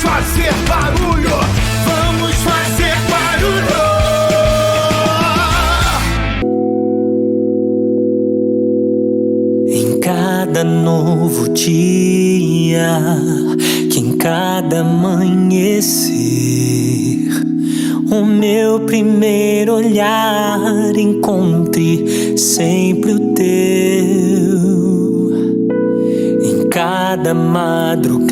fazer barulho, vamos fazer barulho. Em cada novo dia, que em cada amanhecer, o meu primeiro olhar encontre sempre o teu. Em cada madrugada,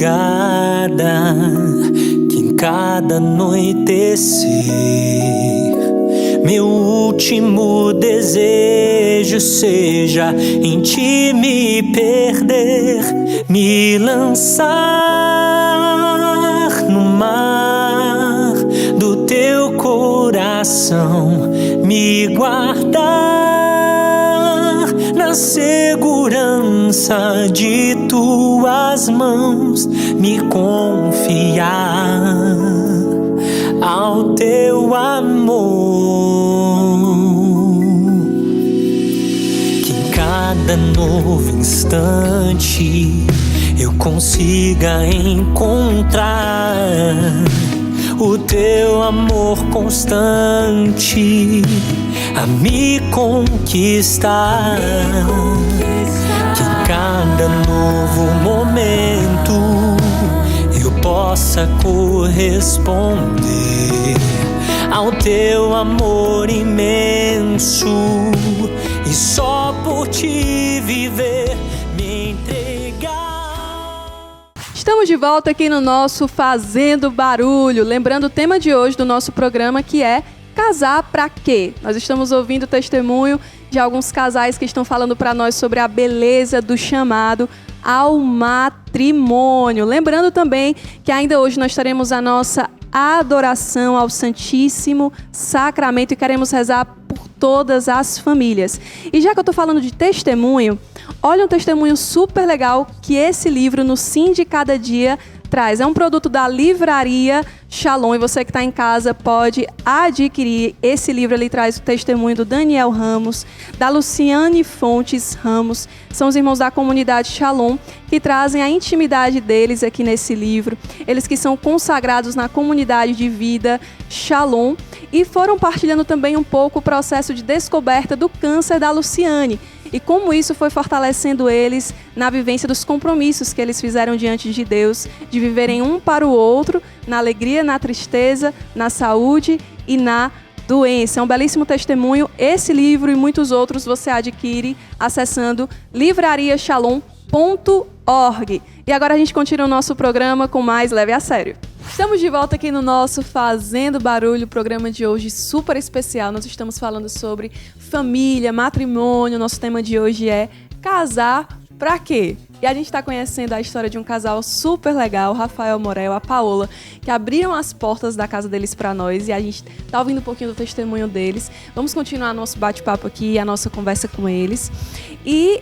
que em cada anoitecer, meu último desejo seja em ti me perder, me lançar no mar do teu coração, me guardar na segurança de tuas mãos, me confiar ao teu amor. Que em cada novo instante eu consiga encontrar o teu amor constante a me conquistar. Que em cada novo momento eu possa corresponder ao teu amor imenso e só por ti viver, me entregar. Estamos de volta aqui no nosso Fazendo Barulho. Lembrando o tema de hoje do nosso programa, que é casar pra quê? Nós estamos ouvindo o testemunho de alguns casais que estão falando para nós sobre a beleza do chamado ao matrimônio. Lembrando também que ainda hoje nós teremos a nossa adoração ao Santíssimo Sacramento e queremos rezar por todas as famílias. E já que eu estou falando de testemunho, olha um testemunho super legal que esse livro, No Sim de Cada Dia, traz. É um produto da livraria Shalom e você que está em casa pode adquirir esse livro. Ele traz o testemunho do Daniel Ramos, da Luciane Fontes Ramos. São os irmãos da comunidade Shalom que trazem a intimidade deles aqui nesse livro. Eles que são consagrados na comunidade de vida Shalom e foram partilhando também um pouco o processo de descoberta do câncer da Luciane e como isso foi fortalecendo eles na vivência dos compromissos que eles fizeram diante de Deus, de viverem um para o outro, na alegria, na tristeza, na saúde e na doença. É um belíssimo testemunho. Esse livro e muitos outros você adquire acessando livrariashalom.org. E agora a gente continua o nosso programa com mais Leve a Sério. Estamos de volta aqui no nosso Fazendo Barulho, programa de hoje super especial. Nós estamos falando sobre família, matrimônio. Nosso tema de hoje é casar pra quê? E a gente está conhecendo a história de um casal super legal, o Rafael Morel, a Paola, que abriram as portas da casa deles para nós e a gente está ouvindo um pouquinho do testemunho deles. Vamos continuar nosso bate-papo aqui, a nossa conversa com eles. E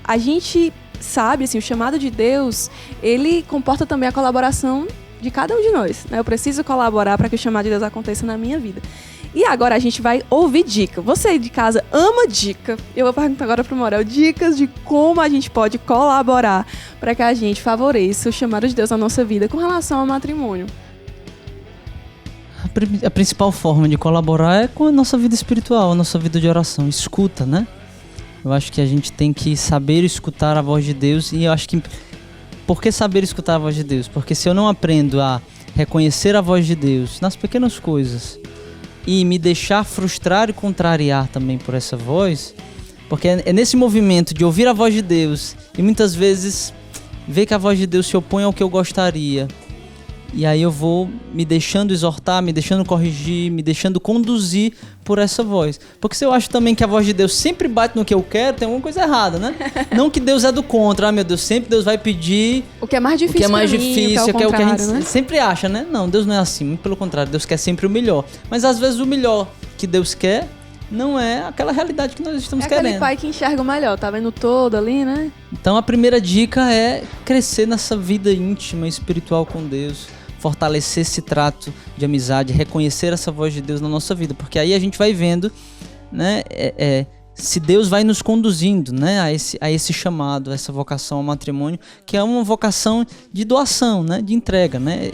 a gente sabe, assim, o chamado de Deus, ele comporta também a colaboração de cada um de nós, né? Eu preciso colaborar para que o chamado de Deus aconteça na minha vida. E agora a gente vai ouvir dica. Você de casa ama dica. Eu vou perguntar agora para o Morel dicas de como a gente pode colaborar para que a gente favoreça o chamado de Deus na nossa vida com relação ao matrimônio. A principal forma de colaborar é com a nossa vida espiritual, a nossa vida de oração. Escuta, né? Eu acho que a gente tem que saber escutar a voz de Deus e eu acho que... Por que saber escutar a voz de Deus? Porque se eu não aprendo a reconhecer a voz de Deus nas pequenas coisas e me deixar frustrar e contrariar também por essa voz, porque é nesse movimento de ouvir a voz de Deus e muitas vezes ver que a voz de Deus se opõe ao que eu gostaria, e aí eu vou me deixando exortar, me deixando corrigir, me deixando conduzir por essa voz. Porque se eu acho também que a voz de Deus sempre bate no que eu quero, tem alguma coisa errada, né? Não que Deus é do contra, meu Deus, sempre Deus vai pedir o que é mais difícil, o que é mais difícil, que é o que a gente né? sempre acha, né? Não, Deus não é assim, muito pelo contrário, Deus quer sempre o melhor. Mas às vezes o melhor que Deus quer não é aquela realidade que nós estamos querendo. É aquele pai que enxerga o melhor, tá vendo todo ali, né? Então a primeira dica é crescer nessa vida íntima, espiritual com Deus, fortalecer esse trato de amizade, reconhecer essa voz de Deus na nossa vida, porque aí a gente vai vendo, né, se Deus vai nos conduzindo, né, a esse chamado, a essa vocação ao matrimônio, que é uma vocação de doação, né, de entrega, né?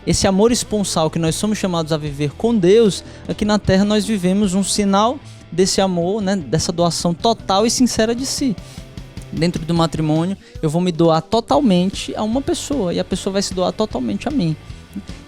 Esse amor esponsal que nós somos chamados a viver com Deus, aqui na Terra nós vivemos um sinal desse amor, né, dessa doação total e sincera de si. Dentro do matrimônio, eu vou me doar totalmente a uma pessoa e a pessoa vai se doar totalmente a mim.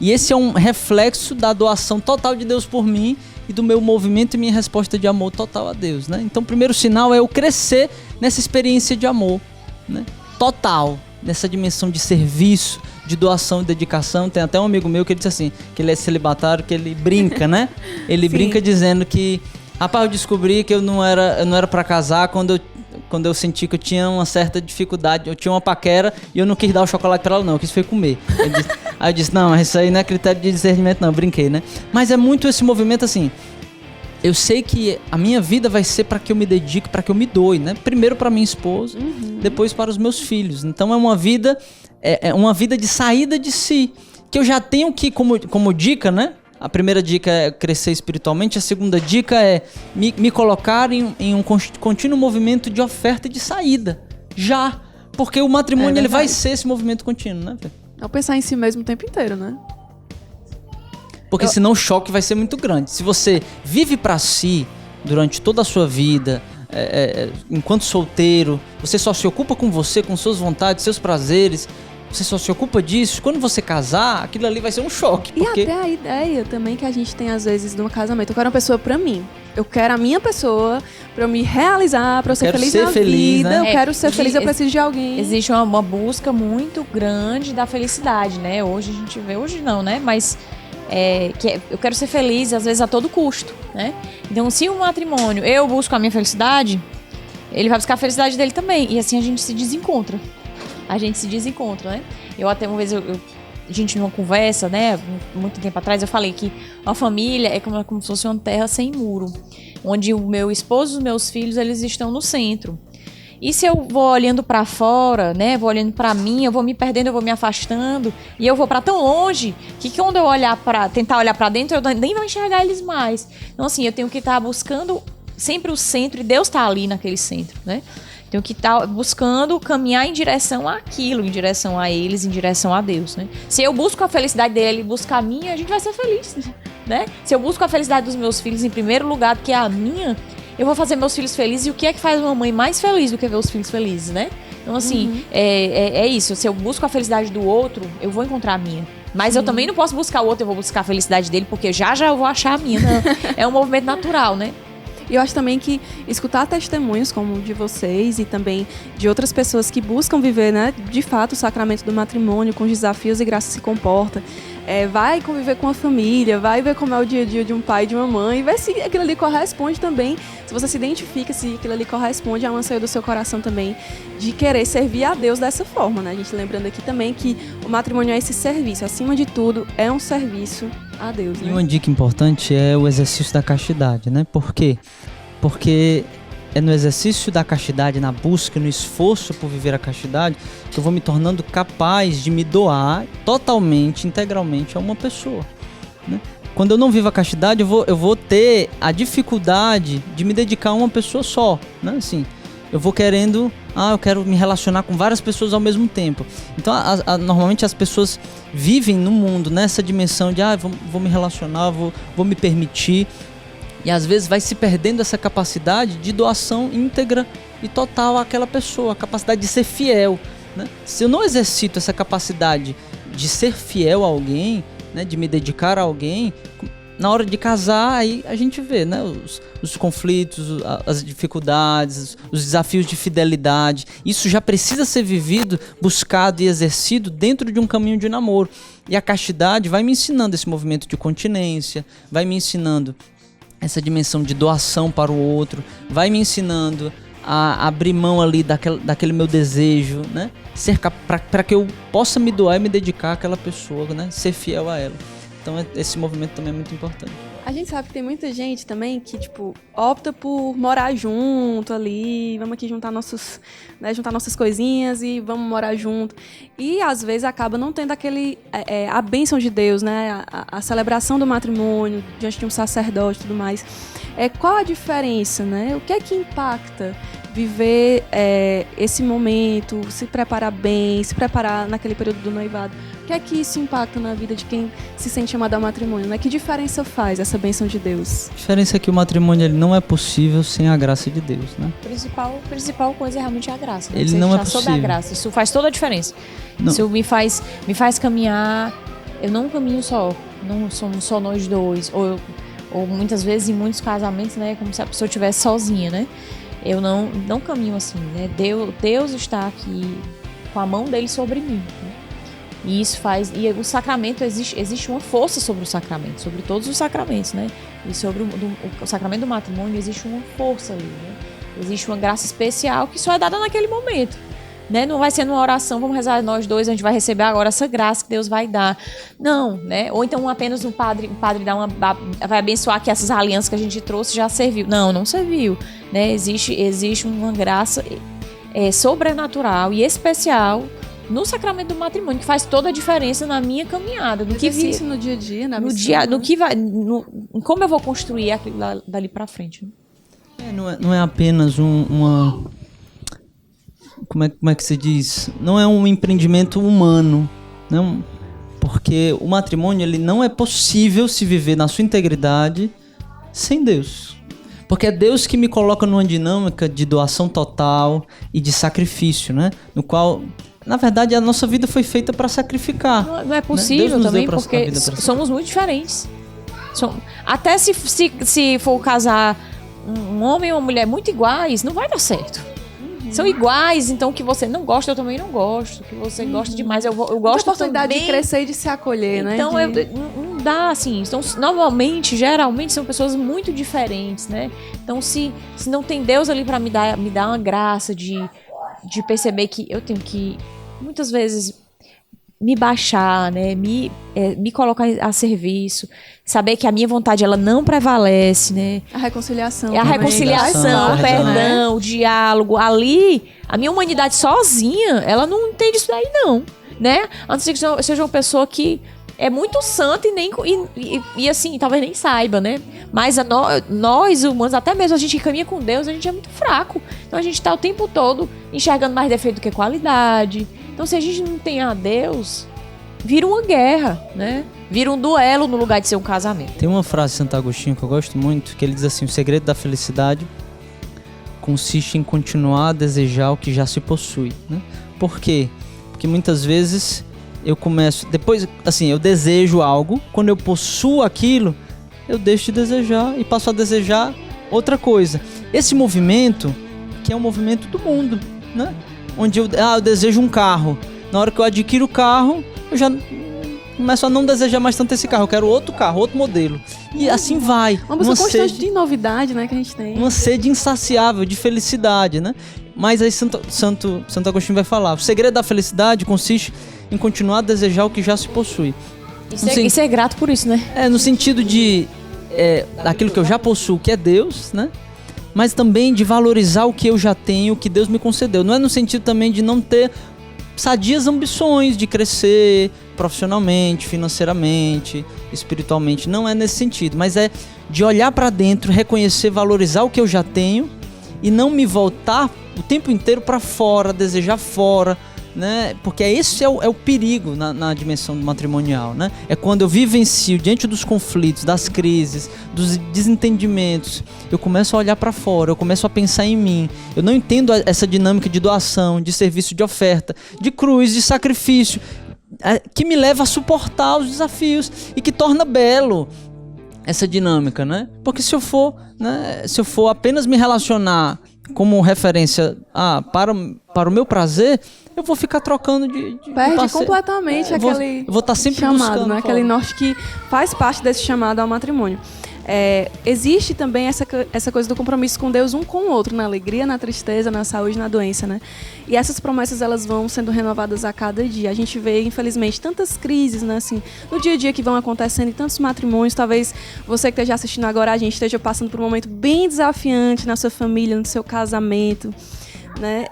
E esse é um reflexo da doação total de Deus por mim e do meu movimento e minha resposta de amor total a Deus, né? Então, o primeiro sinal é eu crescer nessa experiência de amor, né, total, nessa dimensão de serviço, de doação e dedicação. Tem até um amigo meu que ele disse assim, que ele é celibatário, que ele brinca, né? Ele brinca dizendo que, rapaz, eu descobri que eu não era para casar quando eu senti que eu tinha uma certa dificuldade, eu tinha uma paquera e eu não quis dar o chocolate pra ela não, eu quis foi comer. Aí eu disse, não, mas isso aí não é critério de discernimento não, eu brinquei, né? Mas é muito esse movimento assim, eu sei que a minha vida vai ser para que eu me dedique, para que eu me doe, né? Primeiro para minha esposa, depois para os meus filhos. Então é uma vida de saída de si, que eu já tenho que, como dica, né? A primeira dica é crescer espiritualmente, a segunda dica é me colocar em um contínuo movimento de oferta e de saída. Já. Porque o matrimônio ele vai ser esse movimento contínuo, né? É pensar em si mesmo o tempo inteiro, né? Porque senão o choque vai ser muito grande. Se você vive pra si durante toda a sua vida, enquanto solteiro, você só se ocupa com você, com suas vontades, seus prazeres, você só se ocupa disso, quando você casar, aquilo ali vai ser um choque. E até a ideia também que a gente tem às vezes no casamento. Eu quero uma pessoa pra mim. Eu quero a minha pessoa pra eu me realizar, pra eu ser feliz na vida. Né? Eu quero ser feliz, eu preciso de alguém. Existe uma busca muito grande da felicidade, né? Hoje a gente vê, hoje não, né? Mas eu quero ser feliz, às vezes, a todo custo, né? Então, se o matrimônio, eu busco a minha felicidade, ele vai buscar a felicidade dele também. E assim a gente se desencontra. Né? Eu até uma vez, a gente numa conversa, né, muito tempo atrás, eu falei que uma família é como se fosse uma terra sem muro, onde o meu esposo e os meus filhos, eles estão no centro. E se eu vou olhando para fora, né, vou olhando para mim, eu vou me perdendo, eu vou me afastando, e eu vou para tão longe, que quando eu tentar olhar para dentro, eu nem vou enxergar eles mais. Então, assim, eu tenho que estar buscando sempre o centro, e Deus está ali naquele centro, né? Tenho que estar buscando caminhar em direção àquilo, em direção a eles, em direção a Deus, né? Se eu busco a felicidade dele, ele busca a minha, a gente vai ser feliz, né? Se eu busco a felicidade dos meus filhos em primeiro lugar do que a minha, eu vou fazer meus filhos felizes. E o que é que faz uma mãe mais feliz do que ver os filhos felizes, né? Então, assim, é isso. Se eu busco a felicidade do outro, eu vou encontrar a minha. Mas eu também não posso buscar o outro, eu vou buscar a felicidade dele, porque já eu vou achar a minha. Não. É um movimento natural, né? E eu acho também que escutar testemunhos como o de vocês e também de outras pessoas que buscam viver, né, de fato o sacramento do matrimônio com os desafios e graças se comporta, vai conviver com a família, vai ver como é o dia a dia de um pai e de uma mãe, e ver se aquilo ali corresponde também, se você se identifica, se aquilo ali corresponde a um anseio do seu coração também de querer servir a Deus dessa forma, né? A gente lembrando aqui também que o matrimônio é esse serviço, acima de tudo, é um serviço a Deus, né? E uma dica importante é o exercício da castidade, né? Por quê? Porque é no exercício da castidade, na busca, no esforço por viver a castidade, que eu vou me tornando capaz de me doar totalmente, integralmente a uma pessoa, né? Quando eu não vivo a castidade, eu vou ter a dificuldade de me dedicar a uma pessoa só, né? Assim, eu vou querendo, eu quero me relacionar com várias pessoas ao mesmo tempo. Então, normalmente as pessoas vivem no mundo nessa dimensão de, vou me relacionar, vou me permitir. E às vezes vai se perdendo essa capacidade de doação íntegra e total àquela pessoa, a capacidade de ser fiel, né? Se eu não exercito essa capacidade de ser fiel a alguém, né, de me dedicar a alguém, na hora de casar, aí a gente vê, né, os conflitos, as dificuldades, os desafios de fidelidade. Isso já precisa ser vivido, buscado e exercido dentro de um caminho de namoro. E a castidade vai me ensinando esse movimento de continência, vai me ensinando essa dimensão de doação para o outro, vai me ensinando a abrir mão ali daquele meu desejo, né? Para que eu possa me doar e me dedicar àquela pessoa, né? Ser fiel a ela. Então esse movimento também é muito importante. A gente sabe que tem muita gente também que, tipo, opta por morar junto ali, vamos aqui juntar juntar nossas coisinhas e vamos morar junto. E, às vezes, acaba não tendo a bênção de Deus, né? A celebração do matrimônio diante de um sacerdote e tudo mais. Qual a diferença, né? O que é que impacta viver esse momento, se preparar bem, se preparar naquele período do noivado? O que é que isso impacta na vida de quem se sente chamado ao matrimônio, né? Que diferença faz essa bênção de Deus? A diferença é que o matrimônio ele não é possível sem a graça de Deus, né? A principal coisa é realmente a graça. Né? Ele Você não é está sob a possível. graça. Isso faz toda a diferença. Não. Isso me faz caminhar. Eu não caminho só. Não somos só nós dois. Ou muitas vezes em muitos casamentos, né? Como se a pessoa estivesse sozinha, né? Eu não caminho assim, né? Deus está aqui com a mão dele sobre mim. Né? E isso faz... E o sacramento, existe uma força sobre o sacramento, sobre todos os sacramentos, né? E sobre o sacramento do matrimônio existe uma força ali, né? Existe uma graça especial que só é dada naquele momento, né? Não vai ser numa oração, vamos rezar nós dois, a gente vai receber agora essa graça que Deus vai dar. Não, né? Ou então apenas o padre vai abençoar que essas alianças que a gente trouxe já serviu. Não serviu, né? Existe uma graça sobrenatural e especial no sacramento do matrimônio, que faz toda a diferença na minha caminhada, no que isso no dia a dia, na missão, né? no que vai, como eu vou construir aquilo dali pra frente. Né? Não é apenas uma... Como é que se diz? Não é um empreendimento humano, não, porque o matrimônio ele não é possível se viver na sua integridade sem Deus. Porque é Deus que me coloca numa dinâmica de doação total e de sacrifício, né? No qual, na verdade, a nossa vida foi feita para sacrificar. Não é possível, né? também, porque somos muito diferentes. Até se for casar um homem e uma mulher muito iguais, não vai dar certo. São iguais, então o que você não gosta, eu também não gosto. O que você gosta demais, eu gosto também. A oportunidade também. de crescer e de se acolher, né? Então, não dá, assim. Então, geralmente, são pessoas muito diferentes, né? Então, se não tem Deus ali pra me dar uma graça de perceber que eu tenho que, muitas vezes, me baixar, né? Me colocar a serviço. Saber que a minha vontade, ela não prevalece, né? A reconciliação. A reconciliação, o perdão, o diálogo. Ali, a minha humanidade sozinha, ela não entende isso daí, não. Né? A não ser que seja uma pessoa que é muito santa e assim, talvez nem saiba, né? Mas nós, humanos, até mesmo a gente que caminha com Deus, a gente é muito fraco. Então a gente tá o tempo todo enxergando mais defeito do que qualidade. Então se a gente não tem a Deus, vira uma guerra, né? Vira um duelo no lugar de ser um casamento. Tem uma frase de Santo Agostinho que eu gosto muito, que ele diz assim: o segredo da felicidade consiste em continuar a desejar o que já se possui, né? Por quê? Porque muitas vezes eu começo, depois, assim, eu desejo algo, quando eu possuo aquilo, eu deixo de desejar e passo a desejar outra coisa. Esse movimento, que é um movimento do mundo, né? Onde eu desejo um carro. Na hora que eu adquiro o carro, eu já começo a não desejar mais tanto esse carro. Eu quero outro carro, outro modelo. E assim vai. Uma busca constante de novidade, né, que a gente tem. Uma sede insaciável de felicidade, né? Mas aí Santo Agostinho vai falar: o segredo da felicidade consiste em continuar a desejar o que já se possui. E ser grato por isso, né? No sentido de daquilo que eu já possuo, que é Deus, né? Mas também de valorizar o que eu já tenho, o que Deus me concedeu. Não é no sentido também de não ter sadias ambições de crescer profissionalmente, financeiramente, espiritualmente. Não é nesse sentido, mas é de olhar para dentro, reconhecer, valorizar o que eu já tenho e não me voltar o tempo inteiro para fora, desejar fora, né? Porque esse é o perigo na dimensão matrimonial, né? É quando eu vivencio diante dos conflitos, das crises, dos desentendimentos, eu começo a olhar para fora, eu começo a pensar em mim. Eu não entendo essa dinâmica de doação, de serviço, de oferta, de cruz, de sacrifício, que me leva a suportar os desafios e que torna belo essa dinâmica, né? Porque se eu for apenas me relacionar como referência para o meu prazer, eu vou ficar trocando de perde completamente aquele eu vou estar sempre chamado, buscando, né? Aquele norte que faz parte desse chamado ao matrimônio. existe também essa coisa do compromisso com Deus um com o outro, na alegria, na tristeza, na saúde, na doença, né? E essas promessas, elas vão sendo renovadas a cada dia. A gente vê, infelizmente, tantas crises, né, assim, no dia a dia que vão acontecendo em tantos matrimônios. Talvez você que esteja assistindo agora, a gente esteja passando por um momento bem desafiante na sua família, no seu casamento, né?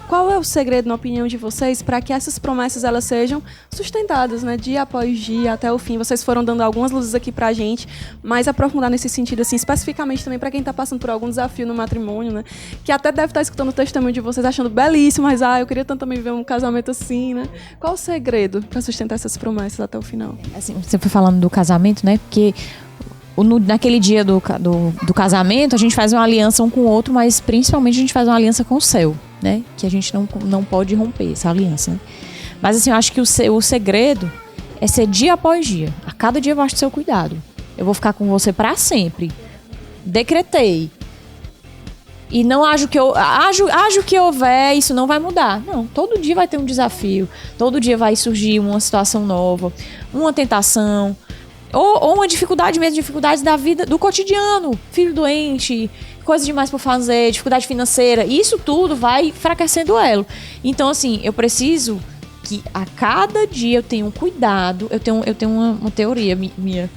Qual é o segredo, na opinião de vocês, para que essas promessas elas sejam sustentadas, né, dia após dia até o fim? Vocês foram dando algumas luzes aqui pra gente, mas aprofundar nesse sentido, assim, especificamente também para quem tá passando por algum desafio no matrimônio, né, que até deve estar escutando o testemunho de vocês achando belíssimo, mas eu queria tanto também ver um casamento assim, né? Qual o segredo para sustentar essas promessas até o final? Assim, você foi falando do casamento, né? Porque naquele dia do casamento, a gente faz uma aliança um com o outro, mas principalmente a gente faz uma aliança com o céu, né? Que a gente não pode romper essa aliança, né? Mas assim, eu acho que o segredo é ser dia após dia. A cada dia abaixo do seu cuidado. Eu vou ficar com você para sempre. Decretei. E não ajo que houver, isso não vai mudar. Não, todo dia vai ter um desafio. Todo dia vai surgir uma situação nova, uma tentação. Ou uma dificuldade mesmo, dificuldades da vida, do cotidiano. Filho doente, coisa demais pra fazer, dificuldade financeira. Isso tudo vai enfraquecendo o elo. Então, assim, eu preciso que a cada dia eu tenha um cuidado. Eu tenho uma teoria minha.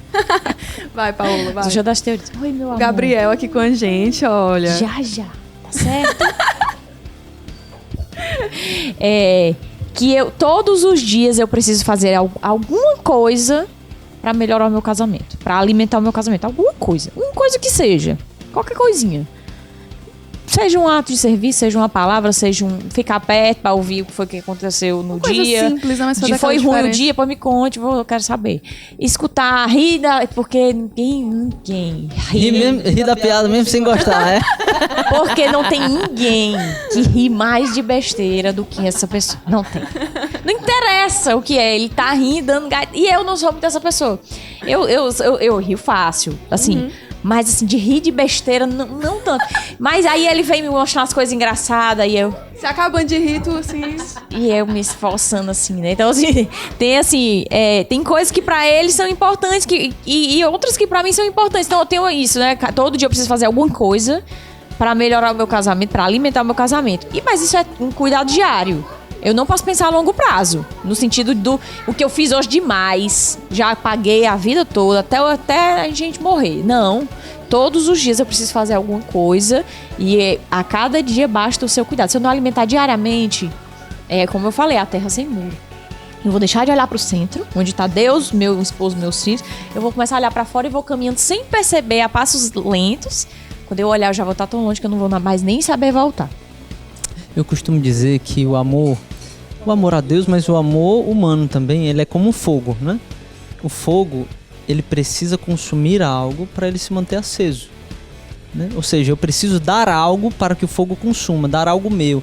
Vai, Paola, vai. Deixa eu dar as teorias. Oi, meu amor. Gabriel aqui com a gente, olha. Já. Tá certo? Que todos os dias eu preciso fazer alguma coisa pra melhorar o meu casamento, pra alimentar o meu casamento, alguma coisa que seja, qualquer coisinha, seja um ato de serviço, seja uma palavra, seja ficar perto pra ouvir o que foi que aconteceu no dia, simples, né? Mas foi ruim o dia, pô, me conte, eu quero saber, escutar, rir porque ninguém Rir da piada mesmo sem gostar, né? porque não tem ninguém que ri mais de besteira do que essa pessoa. Não tem. Não interessa o que é. Ele tá rindo, dando gato. E eu não sou muito dessa pessoa. Eu rio fácil, assim. Mas, assim, de rir de besteira, não tanto. Mas aí ele vem me mostrar as coisas engraçadas e eu... Você acabando de rir, tu, assim... E eu me esforçando, assim, né? Então, assim, tem coisas que pra eles são importantes e outras que pra mim são importantes. Então, eu tenho isso, né? Todo dia eu preciso fazer alguma coisa pra melhorar o meu casamento, pra alimentar o meu casamento. Mas isso é um cuidado diário. Eu não posso pensar a longo prazo. No sentido o que eu fiz hoje demais. Já paguei a vida toda, até a gente morrer. Não. Todos os dias eu preciso fazer alguma coisa. E a cada dia basta o seu cuidado. Se eu não alimentar diariamente, como eu falei, a terra sem muro. Eu vou deixar de olhar pro centro, onde está Deus, meu esposo, meus filhos. Eu vou começar a olhar para fora e vou caminhando sem perceber, a passos lentos. Quando eu olhar, eu já vou estar tão longe que eu não vou mais nem saber voltar. Eu costumo dizer que o amor a Deus, mas o amor humano também, ele é como um fogo, né? O fogo, ele precisa consumir algo para ele se manter aceso, né? Ou seja, eu preciso dar algo para que o fogo consuma, dar algo meu,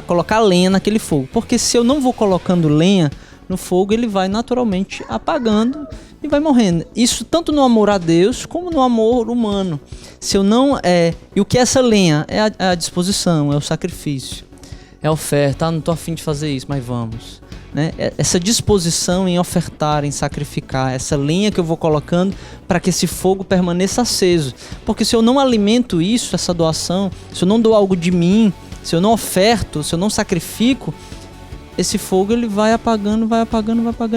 colocar lenha naquele fogo. Porque se eu não vou colocando lenha no fogo, ele vai naturalmente apagando e vai morrendo. Isso tanto no amor a Deus como no amor humano. Se eu não e o que é essa lenha? É a disposição, é o sacrifício, é a oferta. Não tô afim de fazer isso, mas vamos, né? Essa disposição em ofertar, em sacrificar, essa lenha que eu vou colocando para que esse fogo permaneça aceso. Porque se eu não alimento isso, essa doação, se eu não dou algo de mim, se eu não oferto, se eu não sacrifico, esse fogo ele vai apagando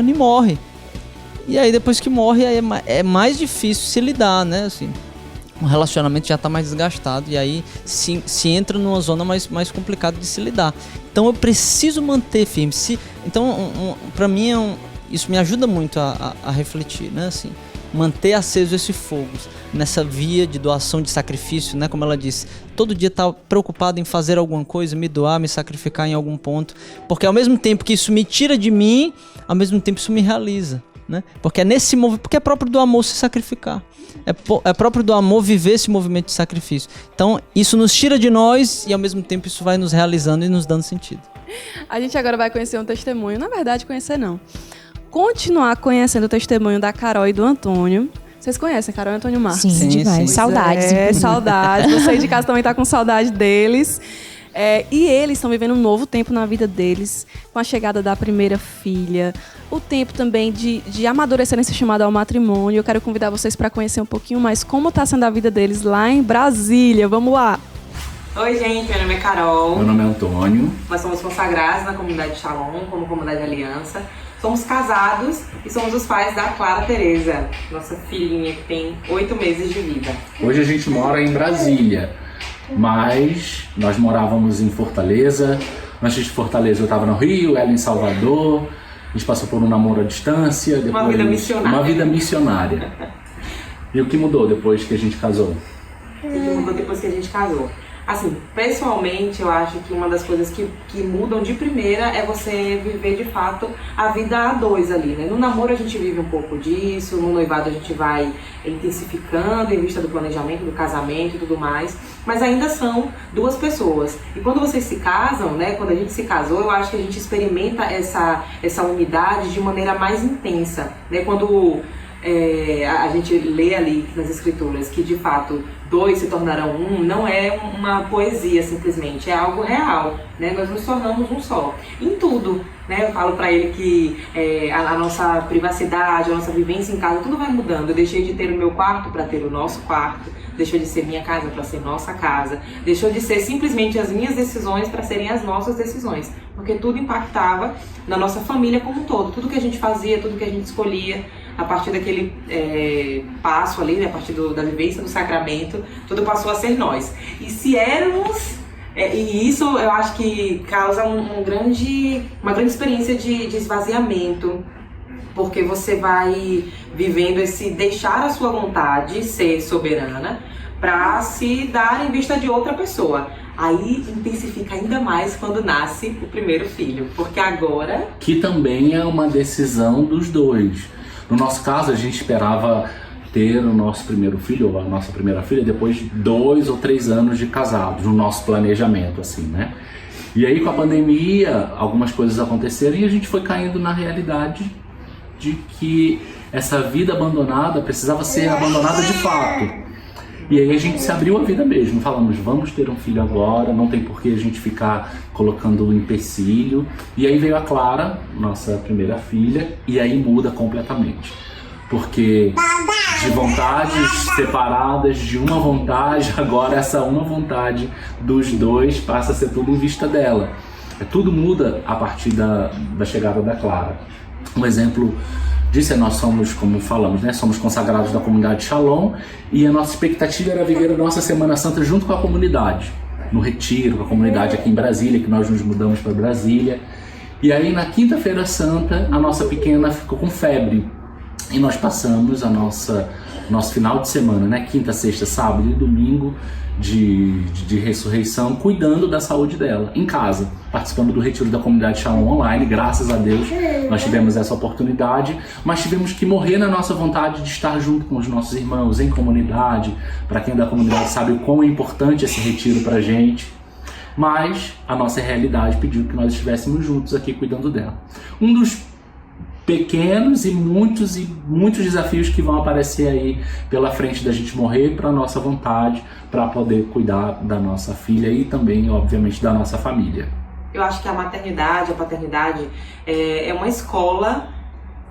e morre. E aí depois que morre, aí é mais difícil se lidar, né? Assim, o relacionamento já está mais desgastado e aí se entra numa zona mais complicada de se lidar. Então eu preciso manter firme. Então, para mim, isso me ajuda muito a refletir, né? Assim, manter aceso esse fogo nessa via de doação, de sacrifício, né? Como ela disse, todo dia estar preocupado em fazer alguma coisa, me doar, me sacrificar em algum ponto, porque ao mesmo tempo que isso me tira de mim, ao mesmo tempo isso me realiza, né? Porque porque é próprio do amor se sacrificar, é próprio do amor viver esse movimento de sacrifício. Então isso nos tira de nós e ao mesmo tempo isso vai nos realizando e nos dando sentido. A gente agora vai conhecer um testemunho, na verdade conhecer não, continuar conhecendo o testemunho da Carol e do Antônio. Vocês conhecem a Carol e Antônio Marcos? Sim, demais. Saudades. Saudades. Você aí de casa também tá com saudade deles. E eles estão vivendo um novo tempo na vida deles, com a chegada da primeira filha, o tempo também de amadurecer nesse chamado ao matrimônio. Eu quero convidar vocês para conhecer um pouquinho mais como está sendo a vida deles lá em Brasília. Vamos lá! Oi, gente, meu nome é Carol. Meu nome é Antônio. Nós somos consagrados na comunidade Shalom, como comunidade Aliança. Somos casados e somos os pais da Clara Tereza, nossa filhinha que tem 8 meses de vida. Hoje a gente mora em Brasília, mas nós morávamos em Fortaleza. Antes de Fortaleza eu estava no Rio, ela em Salvador. A gente passou por um namoro à distância. Depois, Uma vida missionária. Uma vida missionária. E o que mudou depois que a gente casou? O que mudou depois que a gente casou? Assim, pessoalmente, eu acho que uma das coisas que mudam de primeira é você viver de fato a vida a dois ali, né? No namoro a gente vive um pouco disso, no noivado a gente vai intensificando em vista do planejamento, do casamento e tudo mais, mas ainda são duas pessoas. E quando vocês se casam, né? Quando a gente se casou, eu acho que a gente experimenta essa unidade de maneira mais intensa, né? Quando a gente lê ali nas escrituras que de fato 2 se tornarão um, não é uma poesia simplesmente, é algo real, né? Nós nos tornamos um só, em tudo, né? Eu falo pra ele que a nossa privacidade, a nossa vivência em casa, tudo vai mudando. Eu deixei de ter o meu quarto para ter o nosso quarto, deixou de ser minha casa para ser nossa casa, deixou de ser simplesmente as minhas decisões para serem as nossas decisões, porque tudo impactava na nossa família como um todo, tudo que a gente fazia, tudo que a gente escolhia, a partir daquele passo ali, né, a partir da vivência do sacramento, tudo passou a ser nós. E se éramos, e isso eu acho que causa uma grande experiência de esvaziamento, porque você vai vivendo esse deixar a sua vontade ser soberana para se dar em vista de outra pessoa. Aí intensifica ainda mais quando nasce o primeiro filho, porque agora... Que também é uma decisão dos dois. No nosso caso, a gente esperava ter o nosso primeiro filho, ou a nossa primeira filha, depois de 2 ou 3 anos de casados, no nosso planejamento, assim, né? E aí, com a pandemia, algumas coisas aconteceram e a gente foi caindo na realidade de que essa vida abandonada precisava ser abandonada de fato. E aí a gente se abriu a vida mesmo, falamos, vamos ter um filho agora, não tem por que a gente ficar colocando empecilho. E aí veio a Clara, nossa primeira filha, e aí muda completamente. Porque de vontades separadas, de uma vontade, agora essa uma vontade dos dois passa a ser tudo em vista dela. Tudo muda a partir da chegada da Clara. Um exemplo disso é nós somos, como falamos, né, somos consagrados da comunidade Shalom, e a nossa expectativa era viver a nossa Semana Santa junto com a comunidade, no retiro, com a comunidade aqui em Brasília, que nós nos mudamos para Brasília. E aí na Quinta-feira Santa, a nossa pequena ficou com febre, e nós passamos nosso final de semana, né, quinta, sexta, sábado e domingo de ressurreição, cuidando da saúde dela, em casa, participando do retiro da comunidade Shalom online. Graças a Deus nós tivemos essa oportunidade, mas tivemos que morrer na nossa vontade de estar junto com os nossos irmãos, em comunidade. Para quem é da comunidade sabe o quão é importante esse retiro pra gente, mas a nossa realidade pediu que nós estivéssemos juntos aqui cuidando dela. Um dos pequenos e muitos desafios que vão aparecer aí pela frente da gente morrer para nossa vontade, para poder cuidar da nossa filha e também, obviamente, da nossa família. Eu acho que a maternidade, a paternidade é uma escola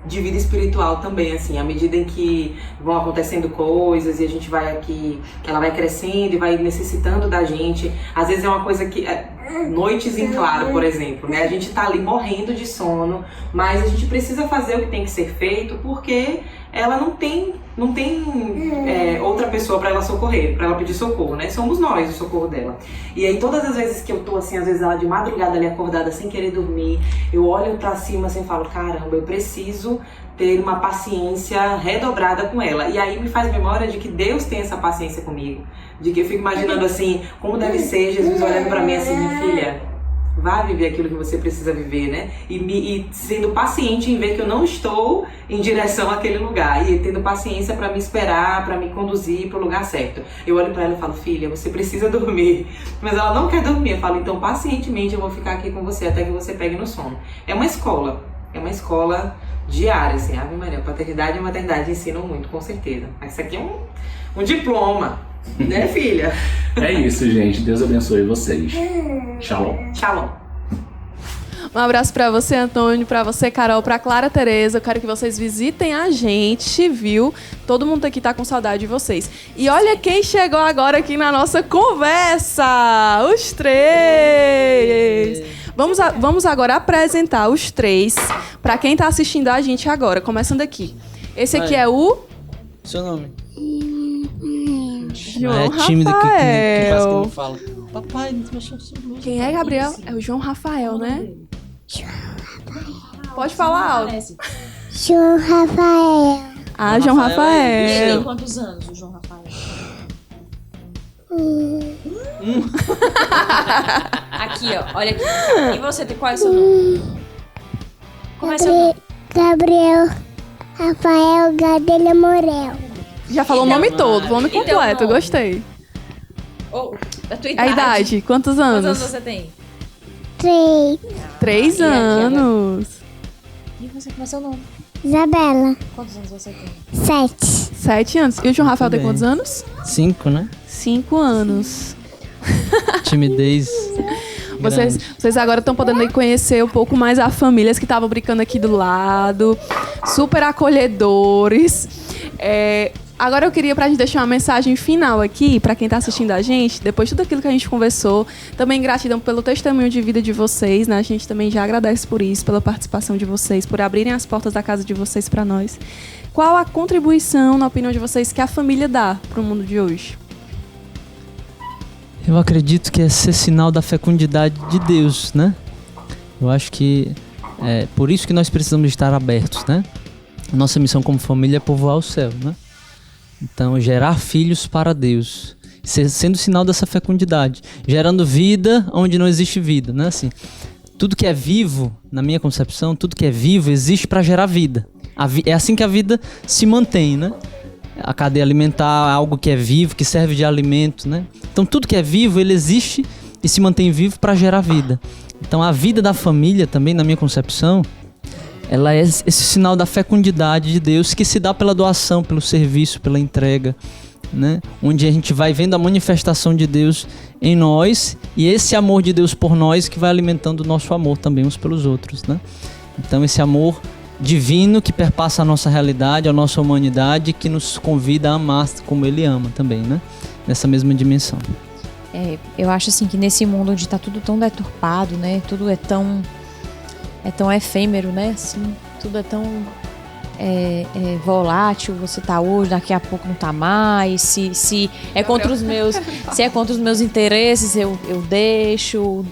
de vida espiritual também, assim, à medida em que vão acontecendo coisas e a gente vai aqui, que ela vai crescendo e vai necessitando da gente. Às vezes é uma coisa que noites em claro, por exemplo, né? A gente tá ali morrendo de sono, mas a gente precisa fazer o que tem que ser feito porque ela não tem outra pessoa para ela socorrer, para ela pedir socorro, né? Somos nós o socorro dela. E aí todas as vezes que eu tô assim, às vezes ela de madrugada ali acordada sem querer dormir, eu olho pra cima assim e falo, caramba, eu preciso ter uma paciência redobrada com ela. E aí me faz memória de que Deus tem essa paciência comigo, de que eu fico imaginando assim, como deve ser Jesus olhando pra mim assim, minha filha, vá viver aquilo que você precisa viver, né? E sendo paciente em ver que eu não estou em direção àquele lugar. E tendo paciência para me esperar, para me conduzir para o lugar certo. Eu olho para ela e falo, filha, você precisa dormir. Mas ela não quer dormir. Eu falo, então pacientemente eu vou ficar aqui com você até que você pegue no sono. É uma escola diária, assim. Ave Maria, paternidade e maternidade ensinam muito, com certeza. Mas isso aqui é um diploma. Né, filha? É isso, gente. Deus abençoe vocês. Shalom. Shalom. Um abraço pra você, Antônio, pra você, Carol, pra Clara Tereza. Eu quero que vocês visitem a gente, viu? Todo mundo aqui tá com saudade de vocês. E olha quem chegou agora aqui na nossa conversa! Os três! Vamos agora apresentar os três pra quem tá assistindo a gente agora. Começando aqui. Esse aqui é o... Seu nome? João É tímido que quase que não Rafael. fala. Papai, eu sou surdo. Quem é, Gabriel? É o João Rafael, né? Pode falar alto. João Rafael. Ah, João Ele Rafael. tem quantos anos, o João Rafael? Aqui, ó. Olha aqui. E você, qual é o seu nome? Como é seu nome? Gabriel Rafael Gadelha Morel. Já falou o nome todo, o nome E teu completo, nome? gostei. Oh, a tua A idade, quantos Quantos anos anos? você tem? 3. 3 E aqui, anos. E você, como é seu nome? Isabela. Quantos anos você tem? 7. 7 anos. E o João Rafael tem bem. quantos anos? 5, né? 5 anos. Timidez. Vocês agora estão podendo aí conhecer um pouco mais as famílias que estavam brincando aqui do lado. Super acolhedores. Agora eu queria pra gente deixar uma mensagem final aqui pra quem tá assistindo a gente, depois de tudo aquilo que a gente conversou. Também gratidão pelo testemunho de vida de vocês, né? A gente também já agradece por isso, pela participação de vocês, por abrirem as portas da casa de vocês pra nós. Qual a contribuição, na opinião de vocês, que a família dá pro mundo de hoje? Eu acredito que é ser sinal da fecundidade de Deus, né? Eu acho que é por isso que nós precisamos estar abertos, né? Nossa missão como família é povoar o céu, né? Então, gerar filhos para Deus, sendo sinal dessa fecundidade, gerando vida onde não existe vida, né? Assim, tudo que é vivo, na minha concepção, tudo que é vivo existe para gerar vida. É assim que a vida se mantém, né? A cadeia alimentar, algo que é vivo, que serve de alimento, né? Então, tudo que é vivo, ele existe e se mantém vivo para gerar vida. Então, a vida da família também, na minha concepção, ela é esse sinal da fecundidade de Deus que se dá pela doação, pelo serviço, pela entrega, né? Onde a gente vai vendo a manifestação de Deus em nós e esse amor de Deus por nós que vai alimentando o nosso amor também uns pelos outros, né? Então esse amor divino que perpassa a nossa realidade, a nossa humanidade, que nos convida a amar como Ele ama também, né? Nessa mesma dimensão. Eu acho assim que nesse mundo onde tá tudo tão deturpado, né? Tudo é tão efêmero, né? Assim, tudo é tão volátil. Você tá hoje, daqui a pouco não tá mais. Se é contra os meus interesses, eu deixo.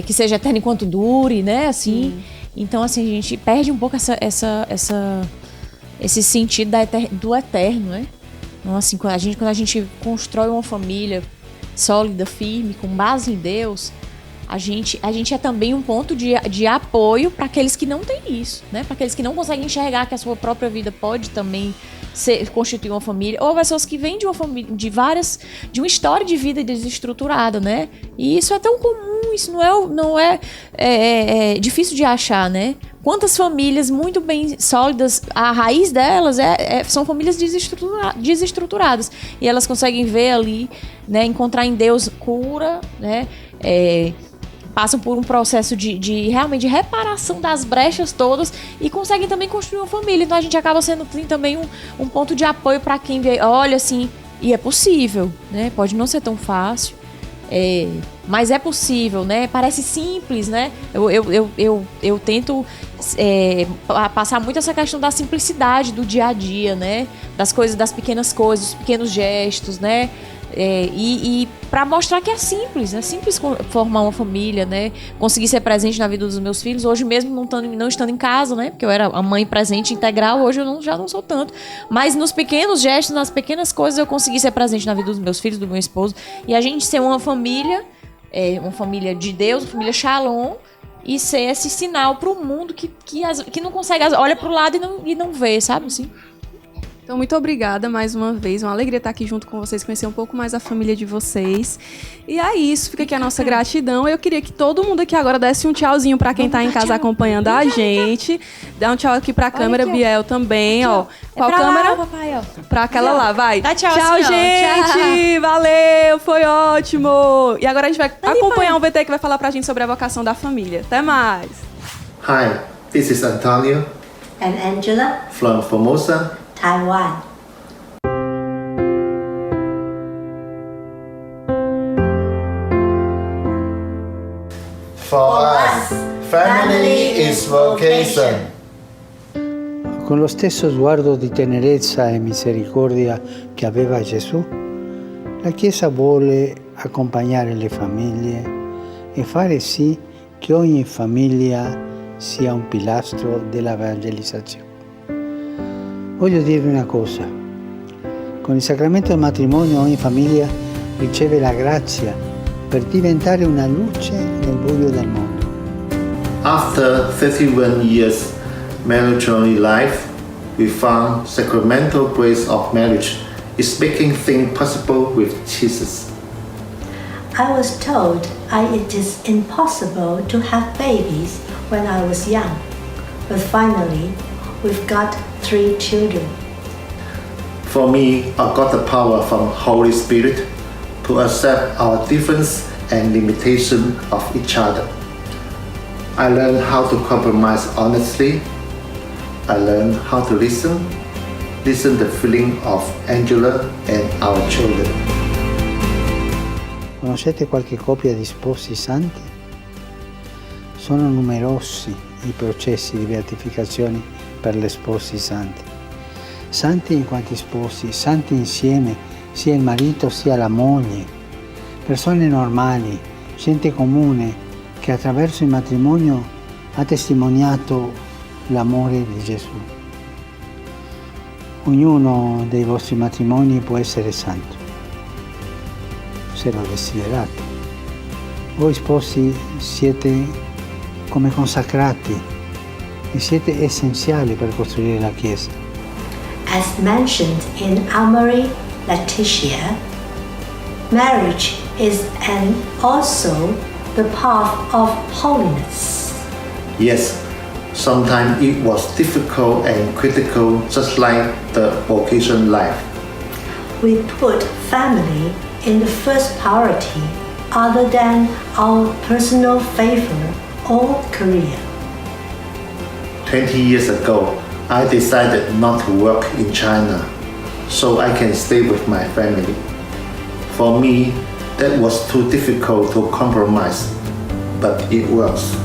Que seja eterno enquanto dure, né? Assim. Então, assim, a gente perde um pouco esse sentido do eterno, né? Então, assim, quando a gente constrói uma família sólida, firme, com base em Deus, a gente é também um ponto de apoio para aqueles que não têm isso, né? Para aqueles que não conseguem enxergar que a sua própria vida pode também constituir uma família, ou pessoas que vêm de uma família, de uma história de vida desestruturada, né? E isso é tão comum, isso não é difícil de achar, né? Quantas famílias muito bem sólidas, a raiz delas são famílias desestruturadas. E elas conseguem ver ali, né, encontrar em Deus cura, né? Passam por um processo de realmente de reparação das brechas todas e conseguem também construir uma família. Então a gente acaba sendo também um ponto de apoio para quem vê, olha assim, e é possível, né? Pode não ser tão fácil, mas é possível, né? Parece simples, né? Eu tento passar muito essa questão da simplicidade do dia a dia, né? Das coisas, das pequenas coisas, dos pequenos gestos, né? E para mostrar que é simples formar uma família, né? Conseguir ser presente na vida dos meus filhos. Hoje mesmo não estando em casa, né? Porque eu era a mãe presente integral, hoje eu já não sou tanto. Mas nos pequenos gestos, nas pequenas coisas, eu consegui ser presente na vida dos meus filhos, do meu esposo. E a gente ser uma família de Deus, uma família Shalom, e ser esse sinal para o mundo que não consegue, olha para o lado e não vê, sabe assim? Então, muito obrigada mais uma vez. Uma alegria estar aqui junto com vocês, conhecer um pouco mais a família de vocês. E é isso, fica aqui a nossa gratidão. Eu queria que todo mundo aqui agora desse um tchauzinho para quem está em casa acompanhando a gente. Dá um tchau aqui para a câmera, aqui, ó. Biel também, ó. Qual pra câmera? Lá, papai, ó. Para aquela lá, vai. Dá tchau, tchau, assim, ó. gente. Tchau. Valeu, foi ótimo. E agora a gente vai Ali, acompanhar pai. um VT que vai falar pra gente sobre a vocação da família. Até mais. Hi, this is Antonio and Angela, from Formosa. Taiwan. For us, family is vocation. Con lo stesso sguardo di tenerezza e misericordia che aveva Gesù, la Chiesa vuole accompagnare le famiglie e fare sì che ogni famiglia sia un pilastro dell'evangelizzazione. Voglio dirvi una cosa, con il sacramento del matrimonio ogni famiglia riceve la grazia per diventare una luce nel buio del mondo. After 31 years matrimonial life, we found sacramental grace of marriage is making things possible with Jesus. I was told it is impossible to have babies when I was young, but finally we've got 3 children. For me, I got the power from Holy Spirit to accept our difference and limitation of each other. I learned how to compromise honestly. I learned how to listen the feeling of Angela and our children. Conoscete qualche coppia di sposi santi? Sono numerosi i processi di beatificazione per gli sposi santi. Santi in quanti sposi, santi insieme, sia il marito sia la moglie. Persone normali, gente comune che attraverso il matrimonio ha testimoniato l'amore di Gesù. Ognuno dei vostri matrimoni può essere santo, se lo desiderate. Voi sposi siete come consacrati e siete essenziali per costruire la Chiesa. As mentioned in Amari Laetitia, marriage is also the path of holiness. Yes, sometimes it was difficult and critical, just like the vocation life. We put family in the first priority other than our personal favor or career. 20 years ago, I decided not to work in China so I can stay with my family. For me, that was too difficult to compromise, but it works.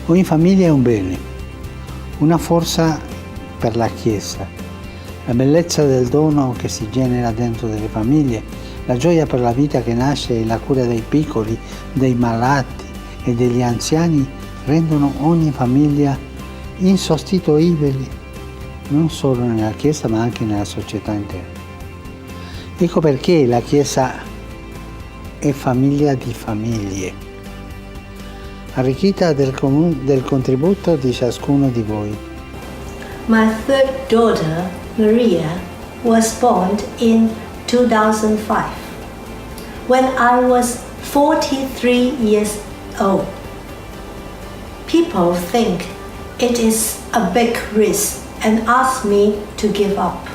Ogni famiglia è un bene, una forza per la Chiesa, la bellezza del dono che si genera dentro delle famiglie, la gioia per la vita che nasce e la cura dei piccoli, dei malati e degli anziani rendono ogni famiglia insostituibile, non solo nella Chiesa ma anche nella società intera. Ecco perché la Chiesa è famiglia di famiglie, arricchita del contributo di ciascuno di voi. My third daughter, Maria, was born in 2005, when I was 43 years old. People think it is a big risk and ask me to give up.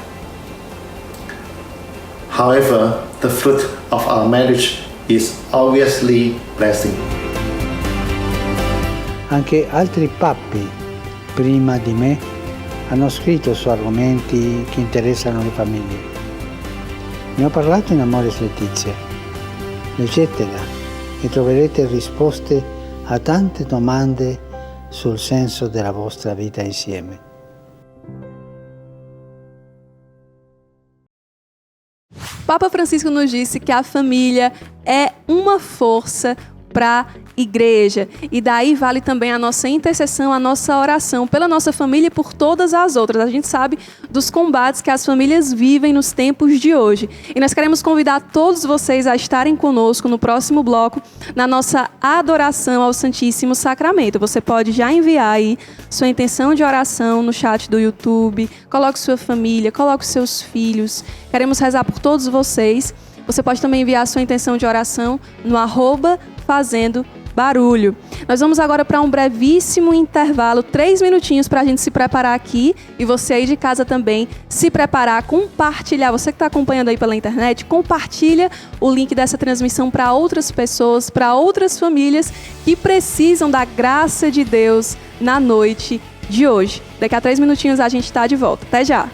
However, the fruit of our marriage is obviously blessing. Anche altri papi prima di me hanno scritto su argomenti che interessano le famiglie. Ne ho parlato in Amoris Laetitia. Leggetela e troverete risposte a tante domande sul senso della vostra vita insieme. Papa Francisco nos disse que a família é uma força para a igreja. E daí vale também a nossa intercessão, a nossa oração pela nossa família e por todas as outras. A gente sabe dos combates que as famílias vivem nos tempos de hoje. E nós queremos convidar todos vocês a estarem conosco no próximo bloco, na nossa adoração ao Santíssimo Sacramento. Você pode já enviar aí sua intenção de oração no chat do YouTube, coloque sua família, coloque seus filhos. Queremos rezar por todos vocês. Você pode também enviar sua intenção de oração no @fazendo_barulho. Nós vamos agora para um brevíssimo intervalo, 3 minutinhos para a gente se preparar aqui e você aí de casa também se preparar, compartilhar. Você que está acompanhando aí pela internet, compartilha o link dessa transmissão para outras pessoas, para outras famílias que precisam da graça de Deus na noite de hoje. Daqui a 3 minutinhos a gente está de volta. Até já!